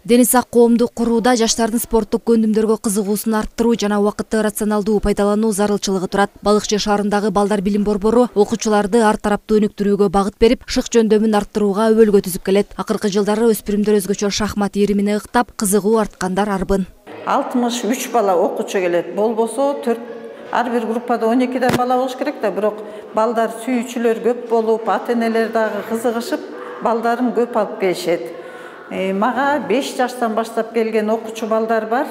Дени сак коомду курууда жаштардын спорттук көндүмдөргө кызыгуусун арттыруу жана убакытты рационалдуу пайдалануу зарылчылыгы турат. Балыкчы шаарындагы балдар билим борбору окуучуларды ар тараптуу өнүктүрүүгө багыт берип, шык жөндөмүн арттырууга өбөлгө түзүп келет. Акыркы жылдары өспүрүмдөр өзгөчө шахмат иримине ыктап, кызыгуу арткандар арбын. 63 бала окуучу келет. Болбосо 4 ар бир группада 12 бала болуш керек да, бирок балдар сүйүүчүлөр көп болуп, ата-энелер дагы кызыгышып, балдарын көп алып келишет. Мага 5 жаштан баштап келген окуучу балдар бар.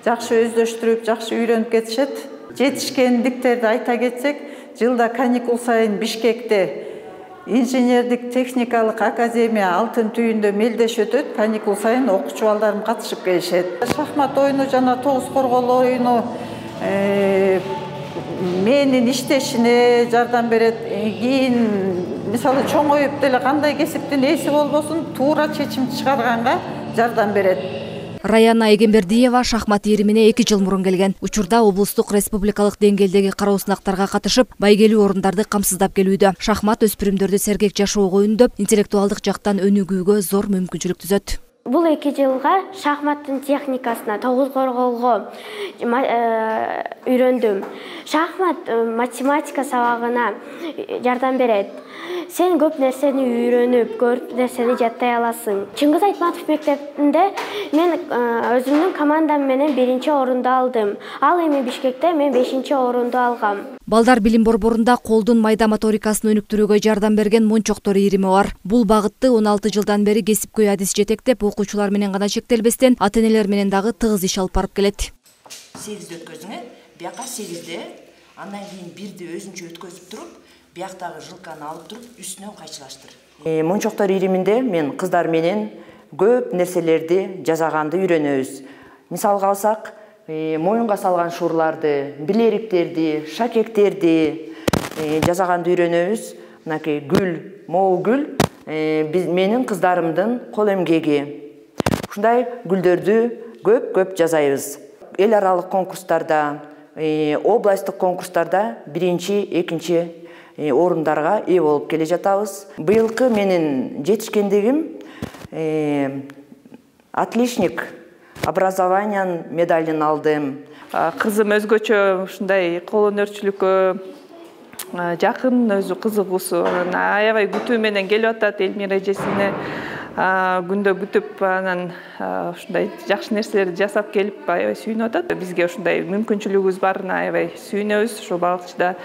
Жакшы өздөштүрүп, жакшы үйрөнүп кетишет. Жетишкендиктерди айта кетсек, жылда каникул сайын Бишкекте инженердик техникалык академия алтын түйүндө мелдеш өтөт. Каникул сайын окуучу балдарым катышып келишет. Шахмат оюну жана тогуз коргол оюну менин иштешине жардам берет. Кийин мисалы чоңоюп деле кандай кесиптин ээси болбосун, туура чечим чыгарганга жардам берет. Раяна Эгембердиева шахмат иримине 2 жыл мурун келген. Учурда облустук республикалык деңгээлдеги кароо сынактарга катышып, байгелүү орундарды камсыздап келүүдө. Шахмат өспүрүмдөрдү сергек жашоого үндөп, интеллектуалдык жактан өнүгүүгө зор мүмкүнчүлүк түзөт. Бул 2 жылга шахматтын техникасына, тогуз корголго үйрөндүм. Шахмат математика сабагына жардам берет. Сен көп нерсени үйрөнүп, көп нерсени жаттай аласың. Чыңгыз Айтматов мектебинде мен өзүмдүн командам менен 1-чи орунду алдым. Ал эми Бишкекте мен 5-чи орунду алгам. Балдар билим борборунда колдун майда моторикасын өнүктүрүүгө жардам берген мончоктор ирими бар. Бул багытты 16 жылдан бери кесипкөй адис жетектеп, окуучулар менен гана чектелбестен, ата-энелер менен дагы тыгыз иш алып барып келет. 8 өткөзүңө, бияка 8-де, андан кийин 1-ди өзүнчө өткөзүп туруп, бияктагы жылканы алып туруп, үстүнөн кайчылаштыр. Мончоктор ириминде мен кыздар менен көп нерселерди жасаганды үйрөнөбүз. Мисалга алсак, моюнга салган шуурларды, билериктерди, шакектерди жасаганды үйрөнөбүз. Мынакей гүл, мол гүл менин кыздарымдын кол эмгеги. Ушундай гүлдөрдү көп жасайбыз. Эл аралык конкурстарда, областтык конкурстарда 1-чи, 2-чи орундарга ээ болуп келе жатабыз. Быйылкы менин жетишкендигим отличник образованиян медалин алдым. Кызым өзгөчө ушундай кол өнөрчүлүккө жакын, өзү кызыгуусу. Аябай күтүү менен келип атат, Элмира эжесине күндө күтүп, анан ушундай жакшы нерселерди жасап келип, аябай сүйүнүп атат. Бизге ушундай мүмкүнчүлүгүбүз барына аябай сүйүнөбүз. Ошо багычта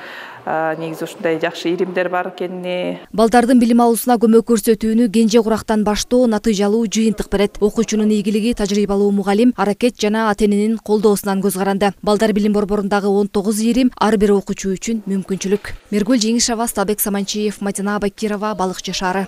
негизи ушундай жакшы иримдер бар экенине. Балдардын билим алуусуна көмөк көрсөтүүнү кенже курактан баштоо натыйжалуу жыйынтык берет. Окуучунун ийгилиги тажрыйбалуу мугалим, аракет жана ата-эненин колдоосунан көз каранды. Балдар билим борборундагы 19 ирим ар бир окуучу үчүн мүмкүнчүлүк. Мергүл Жеңишева, Сталбек Саманчиев, Мадина Бакирова, Балыкчы шаары.